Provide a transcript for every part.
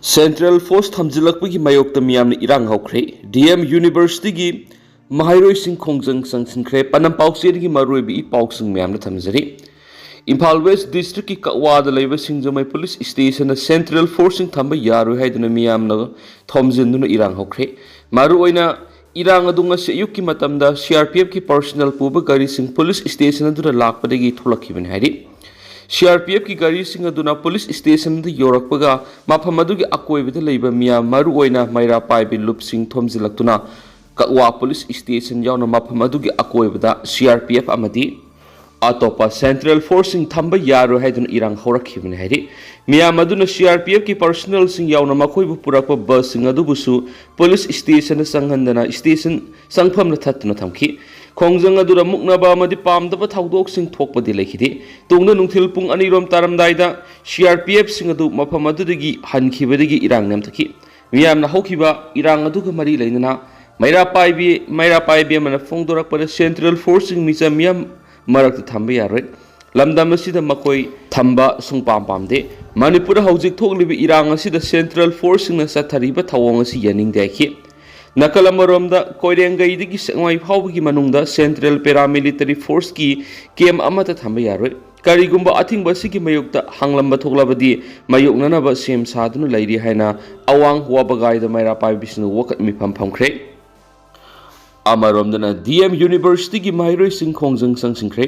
Central Force Thamjilakpagi mayokta miyamna irang hawkre DM University gi mahairoi sing khongjang sangsinkhre panam paukserigi maroibi pauksing miyamna thamjari Imphal West District ki Kawada leiba Singjamai Police Station Central Force sing thamba yaroi haiduna miyamna thomjinduna irang hawkre maruoina irang adunga se yukki matamda CRPF ki personal puba gari sing police station aduna lakpadagi tholakhibani hairi CRPF की गाड़ी Singh अदुना police station the योरकपगा माफम अदुगी अकोइबद लेबा मिया मारु ओइना मैरा पाइबि loop सिंह थोमजिलक्तुना कवा police station यावना माफम अदुगी अकोइबदा CRPF अमदी अतोपा सेंट्रल फोर्स सिंह थंबा यारो हाइदुन इरांग होरखिबने हाइरि मिया मदुना CRPF की पर्सनल सिंह यावना मखोइबु पुरकपा बस सिंह अदुबुसु पुलिस स्टेशन संगंदना स्टेशन संगफम थत्तुना थमखि खोंजंग अदुरा मुकनाबा अमदि पामदबा थाउदोक सिंह थोकपदि लेखिदि तुंगना नुंथिल पुंग अनिरोम तारमदाइदा CRPF सिंह अदु मफम अदुदगी हनखिबदगी इरांग नेमथखि मियामना हौखिबा इरांग अदुगा मरि लैनना मैरा पाइबि अमना फोंदोरकपदा सेंट्रल फोर्स सिंह मिचा मियाम मरक थंबा यारोय लमदम असिदा मखोय थंबा सुंगपाम पामदे मणिपुर हौजिक थोकलिबि इरांग असिदा सेंट्रल फोर्स सिंह सथरिबा थवंग असि यनिंग दाखि नकल अमरोमदा कोइरेंगैदगी सेंगवाई फावबगी मनुंगदा सेंट्रल पैरामिलिटरी फोर्स की केम अमता थंबा यारोय करिगुंबा अथिंगबा सिगी मयुक्ता हंगलंबा थोकलाबदी मयुकननबा सेम सादुनु लैरि हायना अवांग हुआबगाइदा मैरा पाइबिसनु वकत मिफम फमख्रे अमरोमदना DM University की माहिरोय सिंह खोंजंग संगसिंख्रे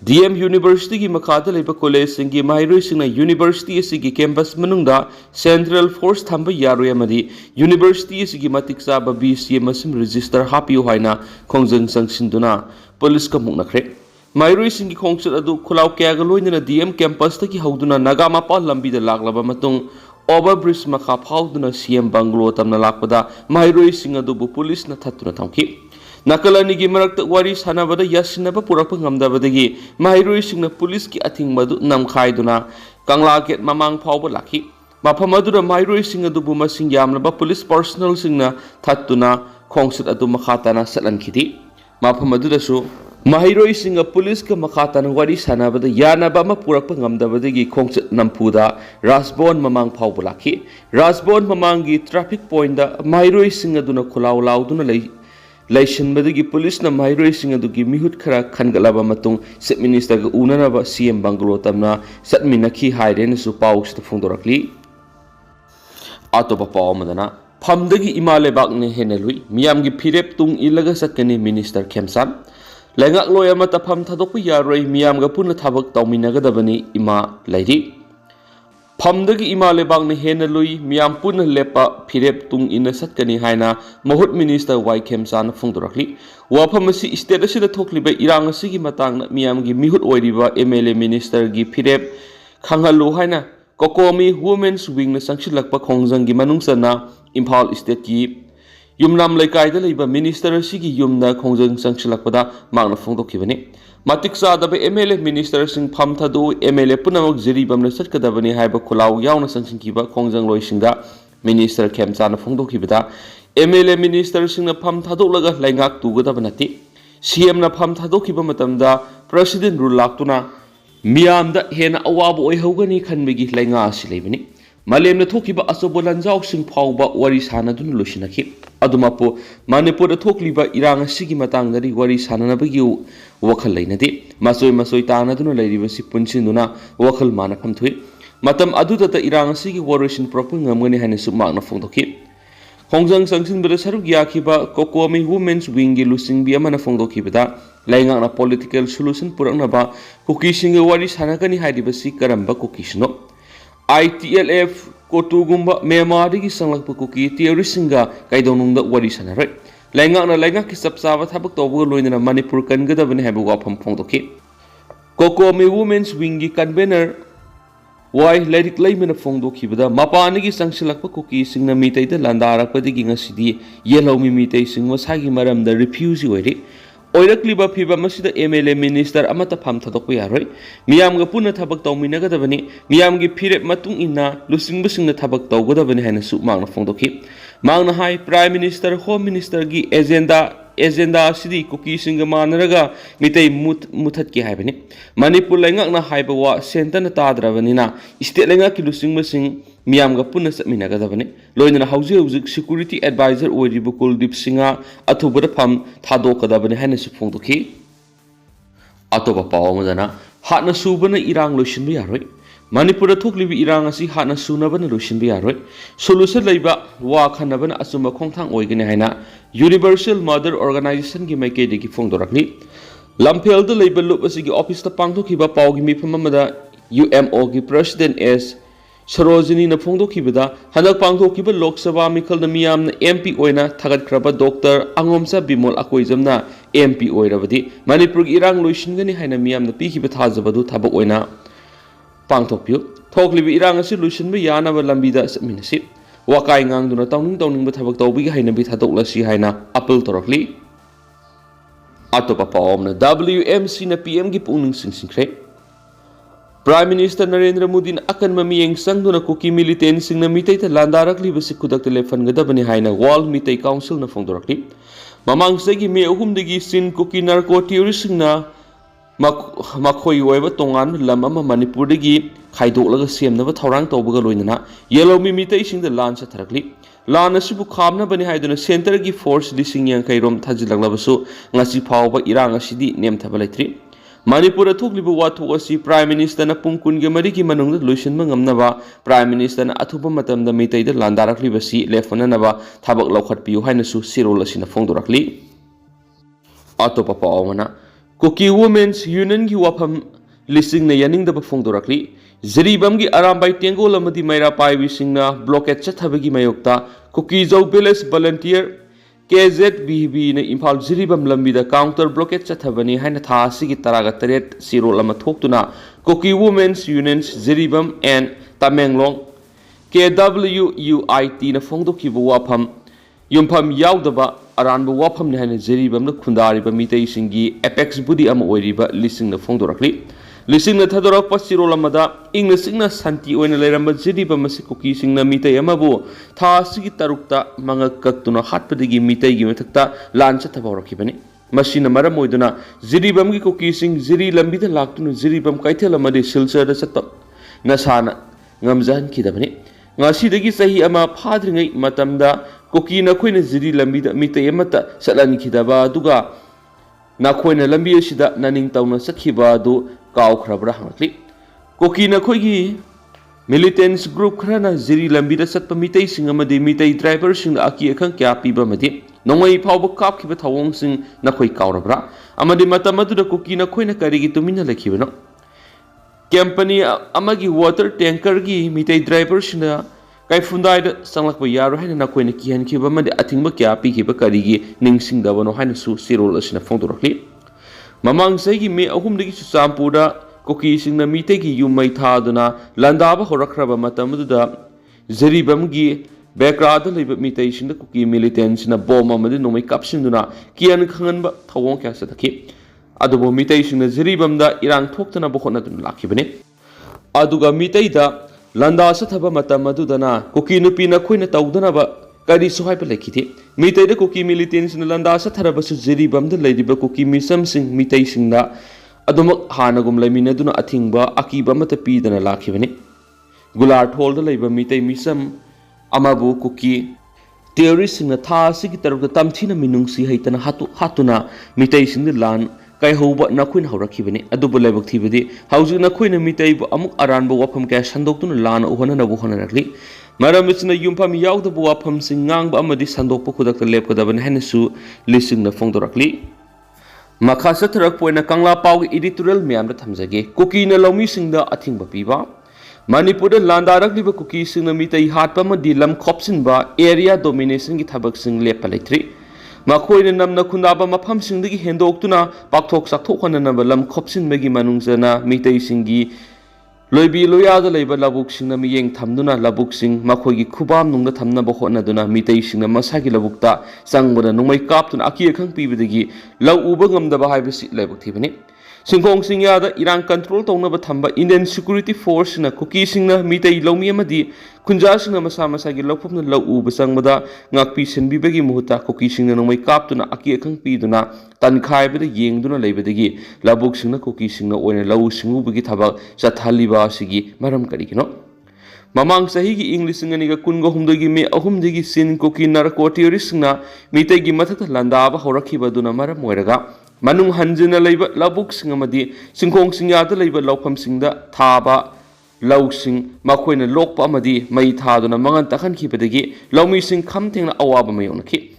DM University की मखादा लेबा कॉलेज सिंगी माहिरोय सिंगना यूनिवर्सिटी सिगी कैंपस मनुंगदा सेंट्रल फोर्स थंबा यारोय अमदी यूनिवर्सिटी सिगी मतिक चाबा BC मसिम रजिस्टर हापियो हाइना खोंजंग संगसिंदुना पुलिस का मुकनख्रे माहिरोय सिंगी खोंगसत अदु खुलाव क्यागा लोइनना DM कैंपस तकी हौदुना नागामापा लंबीदा लागलबा मतुंग ओवर ब्रिज मखा फाउदुना CM बंगलो तमना लाकपदा माहिरोय सिंह अदुबु पुलिस न थत्तुना थमखि नकलनिगी मरक्त वारी सानबदा यासिनबा पुरक ngamdabadagi माहिरोय सिंह पुलिस की अथिंगबदु नमखाइदुना कंगला गेट ममांग फाउबा लाखि मफम अदुरा माहिरोय सिंह अदुबु मसिंग यामनबा पुलिस पर्सनल सिंगना थत्तुना खोंगसत अदु मखाताना सलनखिदि मफम अदुदसु माहिरोय सिंह पुलिस का मखाताना वारी सानबदा यानबा म पुरक ngamdabadagi खोंगसत नमपुदा राजभवन ममांग फाउबा लाखि राजभवन ममांगी ट्रैफिक पॉइंट दा माहिरोय सिंह अदुना खुलाव लाउदुना लाइसनबदगी पुलिस न माहिरोय सिंह अदुगी मिहुत खरा खनगलाबा मतुंग चीफ मिनिस्टर ग उननाबा CM बंगलो तमना सतमिनखि हाइरेनसु पाउक्स फोंदोरकली अतोबा पावमदना फमदगी इमालेबाकने हेनलुई मियामगी फिरेप तुंग इलगा सतकनी मिनिस्टर खेमसाम लैंगाक लोय अमा तफम थादोक यारोय मियामगा पुन थाबक तौमिनगदबनी इमा लैरि फमदगी इमा लेबाकने हेनलुई मियाम पुन लेपा फिरेप तुंग इन सतकनी हाइना महुत मिनिस्टर वाई खेमसाना फोंदोरकली वाफम असि स्टेट असिदा थोकलिबा इरांग असिगी मतांगना मियामगी मिहुत ओइरिबा MLA मिनिस्टर गी फिरेप खांगहलु हाइना कोकोमी वुमेन्स विंग न संगसिलकपा खोंजंगी मनुंगसना इम्फाल स्टेट की युमनाम लेकाइदा लेबा मिनिस्टर असिगी युमना खोंजंग संगसिलकपदा मांगना फोंदोखिबनी मतिक चादबा MLA मिनिस्टर सिंह फम थादु MLA पुनमक जिरिबमना सटकदबनी हाइबा खुलाव यावना संगसिंखिबा खोंजंग लोइसिंगदा मिनिस्टर खेमचाना फोंदोखिबदा MLA मिनिस्टर सिंह फम थादोलगा लैंगाक तुगदब नति CM ना फम थादोखिबा मतमदा प्रेसिडेंट रूल लाक्तुना मियामदा हेना अवाब ओइहौगनी खनबगी लैंगा असि लेबनी मलेमना थोकिबा असोबो लंजाव सिंह फाउबा वारी सानदुन लोसिनखि अदुमापो मणिपुर थोकलिबा इरांग असिगी मतांगदरी वारी साननबगी वखल लैनदि मसोय तानदुन लैरिबसि पुनसिनुना वखल मानफम थुइ मतम अदुदता इरांग असिगी वारिसन प्रॉपर ngमगनि हाइनसु मागना फोंदोखि खोंजंग संगसिनबदा सरुक याखिबा कोकोमी वुमेन्स विंग गी लुसिंगबि अमना फोंदोखिबदा लैंगाना पॉलिटिकल सॉल्यूशन पुरकनबा कुकी सिंग वारी सानगनि हाइदिबसि करंबा कुकीसनो ITLF कोटुगुंबा मेमारिगी संगलप कुकी थियोरिसिंगा काइदोनुंगदा वारी सानरै लैंगाक की सबसाबा थाबक तौबगा लोइनना मणिपुर कनगदबनि हाइबा वाफम फोंदोखि कोकोमी वुमेन्स विंगी कन्वेनर वाई लैरिक लैमना फोंदोखिबदा मपानगी संगसिलकपा कुकी सिंगना मितैदा लंदारकपदगी ngasiदी येलौमी मितै सिंग मसागी मरमदा रिफ्यूजी ओइरि ओइरक्लिबा फिबा मसिदा MLA मिनिस्टर अमता फम थादोक यारोय मियामगा पुना थाबक तौमिनगदबनी मियामगी फिरेप मतुंग इन्ना लुसिंगबसिंगना थाबक तौगदबनी हाइनसु मांगना फोंदोखि मांगना हाई प्राइम मिनिस्टर होम मिनिस्टर की एजेंडा सिदी कुकी सिंग मानरगा मितै मुथत की हाइबनी मणिपुर लैंगाकना हाइबा वा सेंटरना ताद्रबनिना स्टेट लैंगाकी लुसिंगबसिंग मियामगा पुनः चटमिनागदबने लोइना हौजिक सिक्यूरिटी एडवाइजर ओइरिबु कुलदीप सिंह अथुबद फम थादोकदबने हैनसु फोंदोखि अतोबा पावमदना हाना सुबना इरांग लोइसिनबे यारोय मणिपुर थोकलिबि इरांग असि हाना सुनबना लोइसिनबे यारोय सोलुशन लैबा वा खनबना असुम खोंथांग ओइगने हैना यूनिवर्सल मदर ऑर्गेनाइजेशन की माइकेदगी फोंदोरखनि लमफेलद लैबा लुप असिगी ऑफिस ता पांगथोखिबा पावगी मिफम अमदा UMO की प्रेसिडेंट एस सरोजिनी न फोंदोखिबदा हनक पांगथोखिबा लोकसभा मिखल न मियाम MP ओइना थागतख्रबा डॉक्टर अंगोमसा बिमोल अकोइजमना MP ओइरबदि मणिपुर इरांग लोइसिनगनि हैना मियाम न पीखिबा थाजबदु थाबक ओइना पांगथोखियो थोकलिबि इरांग असि लोइसिनबा यानाबा लंबिदा समिनसि वाकाय ngang तौनिंग थबक तौबिगी हैनबि थादोक्लसि हैना अपील तोरखली अतोपा पावमना WMC न PM की पुनिंग सिंसिंख्रे प्राइम मिनिस्टर नरेंद्र मोदी न अकन मियेंग संगदुना कुकी मिलिटेंट सिंगना मितै त लांदारकलिबसि खुदक लेफनगदबनि हैना वर्ल्ड मितै काउंसिल न फोंदोरखली ममांगसगी मे अहुमदगी सिन कुकी नार्को टेररिस्टना मखोई ओइबा तोंगान लम अमा मणिपुरदगी खाइदोलगा सेमनबा थौरांग तौबगा लोइनना येलोमी मितै सिंगदा लान सथरकली लान असिबु खामनबनि हाइदुना सेंटर की फोर्स लिसिंग यांखै रोम थाजिलगलबसु ngasi फावबा इरांग असिदि नेमथबा लैथ्रि मणिपुर थोकलिबु वाथोक असि प्राइम मिनिस्टर न पुंग कुनगे मरी की मनुंग लोइसिनबा ngamnaba प्राइम मिनिस्टर न अथुबा मतमदा मितैदा लांदारकलिबसि लेफननबा थाबक लौखटपियु हाइनसु सिरोल असिना फोंदोरकली अतोपा पावमना कुकी वुमेन्स यूनियन की वाफम लिसिंग न यानिंगदबा फोंदोरकली जरीबम की अरामबाई टेंगोल अमदी मैरा पाइबी सिंगना ब्लॉकेट चथबगी मयोक्ता Kuki Zo village volunteer KZBB ने इम्फाल जरीबम लंबीदा काउंटर ब्लॉकेट चथबनी हैना था असिगी तरागा तरेट सिरोल अमा थोक्तुना Kuki women's unions Jiribam and Tamenglong KWUIT न फोंदोखिबा वाफम युमफम यावदबा अरानबा वाफम ने हैना जरीबम न खुंदारिबा मितै सिंगी एपेक्स बुदी अमा ओइरिबा लिसिंग न फोंदोरकली लिसिंग न थदोरक पसिरोल अमदा इंग सिंगना शांति ओइना लेरम जरीबम मसि कुकी सिंगना मितै अमाबु था सिगी तरुक्ता मंग कक्तुना हाटपदगी मितै गी मथक्ता लान चथबौरखिबनि मसिना मरम ओइदुना जरीबम की कुकी सिंग जरी लंबिदा लाक्तुना जरीबम कैथेल अमदि सिलचरदा चत्प नसाना ngamjan khidabani ngasidagi sahi ama phadringai matamda kuki na khoina jiri lambida mitai amata salani khidaba duga na khoina lambi asida naning tauna sakhiba du kaw khrabra hangli kuki na khoigi militants group khrana jiri lambida satpa mitai sing amadi mitai driver sing aki akhang kya piba madi nongai phawba kap khiba thawong sing na khoi kawrabra amadi matamadu da kuki na khoina karigi tumina lakhibano company अमगी water tanker की Meitei driver Cina काइफुंदाय the संगलकबा यारो हैना नकोइना किहनखिबा मदे अथिंगबा क्या पिखिबा करिगी निंगसिंगदबनो हैना सु सिरोल असिना फोंदोरखली ममांगसैगी मे अहुमदगी सुचामपुरा cookie सिंगना मितै की युमै थादुना लंदाबा होरखरबा मतमदुदा जरीबमगी बैकग्राउंड लेबा मितै सिंगदा कुकी मिलिटेंट्सना बॉम्ब अमदे नोमै कापसिंदुना कियन खंगनबा थवों क्या सदखि अदुबो मितै सिंगना जरीबमदा इरांग थोक्तना बखोनदुना लाखिबने अदुगा मितैदा लंदा सथबा मतम अदुदना कुकी नुपीना खोइना तौदनबा करी सुहाइबा लेखिथे मितैदा कुकी मिलिटेंट्सना लंदा सथरबसु जरीबमदा लैदिबा कुकी मिसम सिंग मितै सिंगदा अदुमक हानगुम लैमिनदुना अथिंगबा अकीबा मत पीदना लाखिबने गुलार ठोलदा लैबा मितै मिसम अमाबु कुकी टेररिस्ट सिंगना था सिगी तरुक तमथिना मिनुंगसी हैतना हातुना मितै सिंगदा लान kai hoba na khuin hawrakhibani adubu laibak thibadi hauju na khuin mitai bu amuk aran bu wafam ka sandoktun lan uhana na bu hona rakli maram isna yumpham yawda bu wafam singang ba amadi sandokpa khudak lep kadaban hanasu lising na fongdorakli makha satrak poina kangla paw editorial myam da thamjage kuki na lomi singda athing ba piba manipur da landarak liba kuki singna mitai hatpa ma dilam khopsin ba area domination ki thabak sing lep palaitri मखोइने नमना खुनाबा मफम सिंगदगी हेंदोक्तुना पाकथोक साकथोखननबा लम खोपसिनबगी मनुंगजना मितै सिंगी लोइबी लोयादा लैबा लबुक सिंगना मियेंग थमदुना लबुक सिंग मखोइगी खुबाम नुंगदा थमनबा होनदुना मितै सिंगना मसागी लबुकता संगबना नुंगै कापतुना अकी अखंग पीबदगी लौ उबा ngamdaba हाइबसि लैबक थिबनि सिंगोंग सिंगयादा इरांग कंट्रोल तौनबा थंबा इंडियन सिक्योरिटी फोर्स ना कुकी सिंगना मितै लौमी अमदी खुंजा सिंगना मसा मसागी लौफमना लौ उबा संगबदा ngakpi sinbibagi muhuta kuki singna nongmai kaptuna aki akhang piduna tankhaiबदा yengduna leibadagi labuk singna kuki singna oina lau singubagi thabak chathaliba sigi maram karigino Mamang sahigi English nga kungo humdagi me ahumdagi sin Kuki narco theorist na mitegi mathata landaba horakiba duna maram moiraga manung hanjina leiba labuk singamadi singkong singyada leiba laupam singda thaba lausing makoina lokpa amadi mai thaduna mangan takhan khibadagi laumi sing khamthengna awaba mayonaki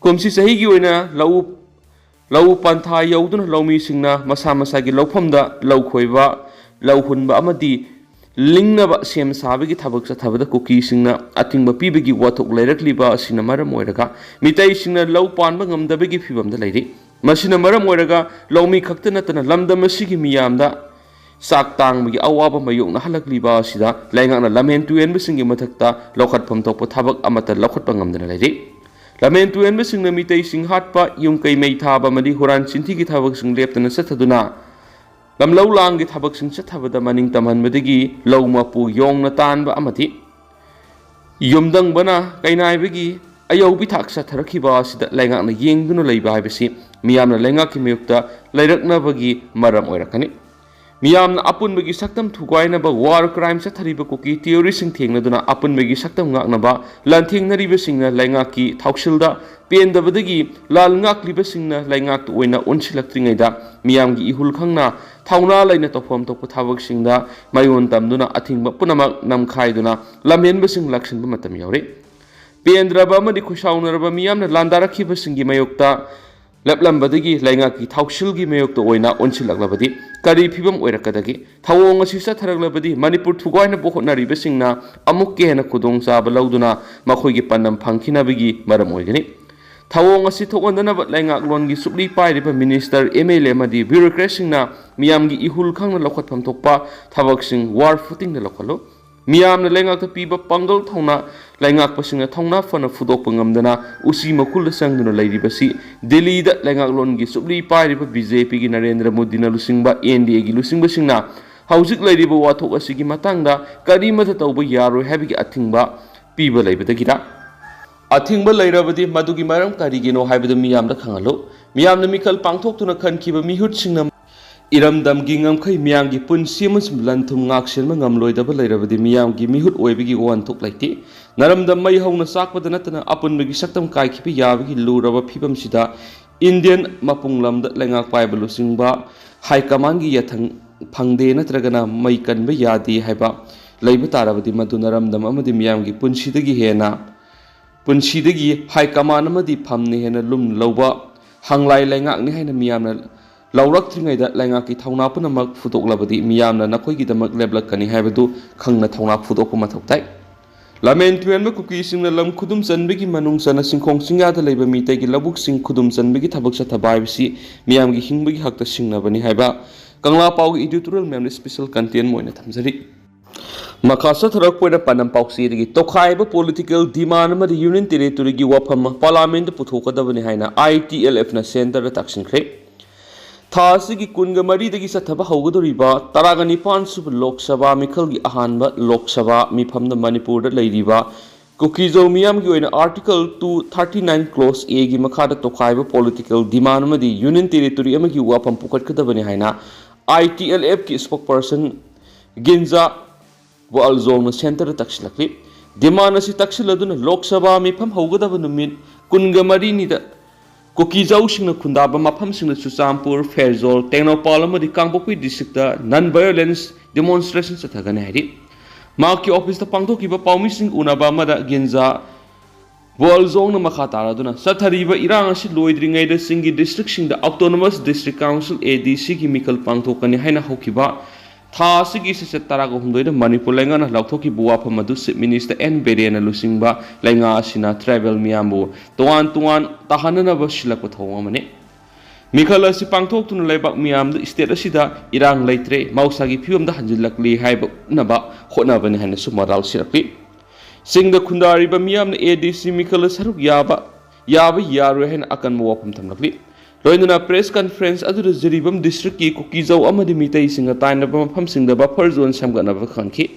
kumsi sahigi oina lau pantha yauduna laumi singna masa masagi laupamda laukhoiba lauhunba amadi lingnaba sem sabagi thabak chathabada Kuki singna atingba pibagi wathok leirakliba asina maram oiraga mitai singna lau panba ngamdabagi phibamda leiri masina maram oiraga laumi khakta natana lamdam asigi miyamda sak tangmagi awaba mayokna halakliba asida laingakna lamen tuenba singi mathakta lokhatpham thokpa thabak amata lokhatpa ngamdana leiri lamen tuenba singna mitai sing hatpa yumkai mei thaba madi huran chinthigi thabak sing leptana sathaduna lamlau lang gi thabak sing chathabada maning taman madagi lauma pu yongna tanba amati yumdang bana kainai bagi ayau bi thak satharakhiba sida laingakna yengduna leiba haibasi miyamna laingakki miyukta leirakna bagi maram oirakani miyamna apun bagi saktam thugaina ba war crime chathariba Kuki theory sing thengna duna apun bagi saktam ngakna ba lanthengna singna laingakki thausilda pendabadagi lal ngakliba singna laingak oina onsilaktringaida miyamgi ihul khangna thauna laina tofam tokpa thabak singda mayon tamduna athingba punamak namkhaiduna lamhenba sing laksinba matam yaure pendraba amadi khusaunaraba miyamna landarakhiba singi mayokta leplambadagi laingaki thausilgi mayokta oina onsilaklabadi kari phibam oirakadagi thawong asi satharaklabadi manipur thugaina bokhonariba singna amukke hena khudong chaba lauduna makhoigi panam phangkhinabagi maram oigani thawong asi thokondana laingak longi supli pairiba minister MLA madi bureaucracy na miyamgi ihul khangna lokhatpham thokpa thabak sing war footing na lokhalo miyamna laingak ta piba pangal thongna laingak pasinga thongna fana fudokpa ngamdana usi makul sangduna leiribasi Delhi da laingak longi supli pairiba BJP gi Narendra Modi na lusingba NDA gi lusingba singna haujik leiriba wathok asigi matangda karimata tawba yaroi habigi athingba piba leibadagira athingba leirabadi madugi maram karigino haibadu miyamda khangalo miyamna mikal pangthok tuna khankiba mihut singna iramdam gi ngamkhai miyamgi punsi amasum lanthum ngakselma ngamloidaba leirabadi miyamgi mihut oibigi wanthok laiti naramdam mai hauna sakpada natana apunbagi saktam kaikhibi yabagi luraba phibam sida Indian mapunglamda lengak paibalo singba high command gi yathang phangde natragana mai kanba yadi haiba leiba tarabadi madu naramdam amadi miyamgi punsidagi hena punsidagi high command amadi phamne hena lum lauba hanglai lengak ni haina miyamna laurak tringaida lengaki thauna punamak futoklabadi miyamna nakhoigi damak leblakani haibadu khangna thauna futokpa mathoktai lamen tuenba Kuki singna lam khudum chanbegi manung sana singkhong singyada leiba mitegi labuk sing khudum chanbegi thabak chathabaibsi miyamgi hingbegi hakta singnabani haiba kangla pawgi editorial member special content moina thamjari makasa tharak poina panam pausi rigi Tokhaiba political demand ma union territory gi wafam parliament puthokadabani haina ITLF na center da taksinkre thasigi kunga mari dagi sathaba haugadoriba taragani pansub lok sabha mikhal gi ahanba lok sabha mifamda Manipur da leiriba Kuki Zo miyam gi oina article 239 clause A gi makhada Tokhaiba political demand ma union territory ama gi wafam pukatkadabani haina ITLF ki spokesperson ginza Alzong center taksilakli demand asi taksiladuna lok sabha mifam haugadaba numit kunga mari ni da Kuki Zo singna khundaba mafam singna Chuchampur Fairjol Tengnopal amadi Kangpokpi district da non violence demonstration chathagani hairi maki office ta pangthokiba paumi sing unaba amada ginza Alzong na makha taraduna sathariba irang asi loidringai da singi district sing da autonomous district council ADC gi mikal pangthokani haina hokiba thasigi se tarago humdoida Manipur lenga na lauthoki buwa phamadu chief minister N Berena lusingba lenga asina travel miyambu tuan tahanana basila ko thawamane mikhala si pangthok tun leibak miyam state asida irang leitre mausagi phium da hanjilakli haiba naba khona bani hana sumaral sirakli singda khundari ba miyam ADC mikhala saruk yaba yaro hen akan mo wapam thamlakli loinuna press conference adura Jiribam district ki Kuki Zo amadi mitai singa taina ba mafam singda buffer zone samgana ba khanki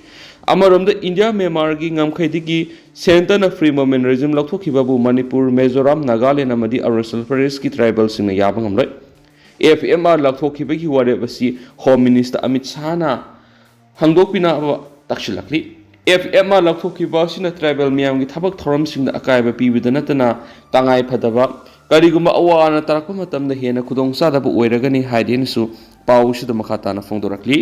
amaramda India Myanmar gi ngamkhaidigi center na free movement regime lakthoki babu Manipur Mizoram Nagaland amadi Arunachal Pradesh ki tribal singna yaba ngamloi FMR lakthoki bagi ware basi Home Minister Amit Shah na hangdokpina takshilakli FMA लौथोखिबा Cina tribal मियाम की थबक थौरमसिंग अकायब पीबदा नतना तंगाई फदबा करिगुमा अवाना तरक्पा मतमदा हेना खुदोंग चादबा ओइरगनी हाइदेनसु पाउसिदा मखा ताना फोंदोरक्ली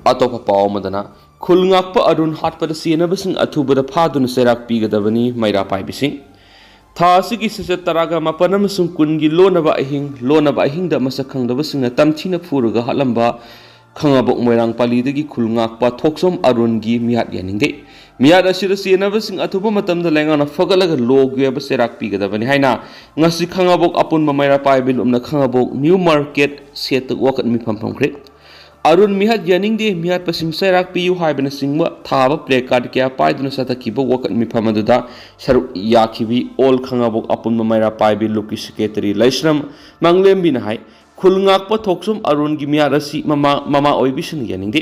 अतोपा पाउ मदना खुलंगाकपा अरुण हाटपदा सेनबसिंग अथुबदा फादुना सेराक पीगदबनी मैरा पाइबिसिंग थासिगी ससे तरागा मापन अमसुंग कुनगी लोनबा अहिंगदा मसक खंगदबसिंगना तमथिना फुरुगा हलंबा खंगाबोक Moirang पालीदगी खुलंगाकपा थोक्सोम अरुणगी मियाद यानिंगदे मियाद असिदा सेनबसिंग अथुबा मतमदा लेंगाना फगलगा लोगेबा सेराक पीगदबनी हाइना ngasi खंगाबोक अपुन मैरा पाइबिल उमना खंगाबोक न्यू मार्केट सेट वकत मिफम फमख्रे अरुण मिहत यानिंगदे मिहत पसिम सेराक पियु हाइबना सिंगवा थाबा प्ले कार्ड क्या पाइदुना सतकिबा वकत मिफम अदुदा सरु याखिबी ओल खंगाबोक अपुन मैरा पाइबिल लुकी सेक्रेटरी लैश्रम मंगलेमबिना हाइ खुलंगाकपा थोक्सोम अरुण की मियारसी ममा ओइबिसिन यानिंगदे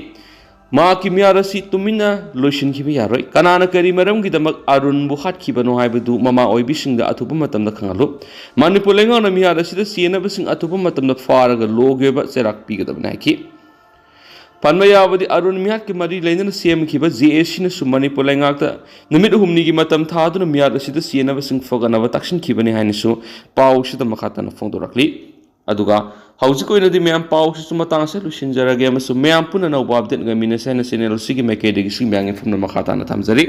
मा की मियारसी तुमिना लोइसिनखिबा यारोय कनाना करी मरमगिदमक अरुण बु हाटखिबनो हाइबदु ममा ओइबिसिंगदा अथुबा मतमदा खंगालु मणिपुर लेंगाना मियारसीदा सेनबसिंग अथुबा मतमदा फारगा लोगेबा सेराक पीगदबना हाइखि पन्मयावदी अरुण मियाद की मरी लेनन सेमखिबा जेएसी न मणिपुर लेंगाकता नुमित हुमनी की मतम थादुना मियाद असिदा सेनबसिंग फगनबा तक्सिनखिबनि हाइनसु पाउसिदा मखातना फोंदोरक्ली अदुगा हौजिक ओइनदि म्याम पाउसिसु मतांगसे लुसिनजरगे अमसु म्याम पुना नौबा अपडेट गमिनसे न चैनल सिगी मेकेदेगी सिंब्यांग फुमना मखाताना थमजरी।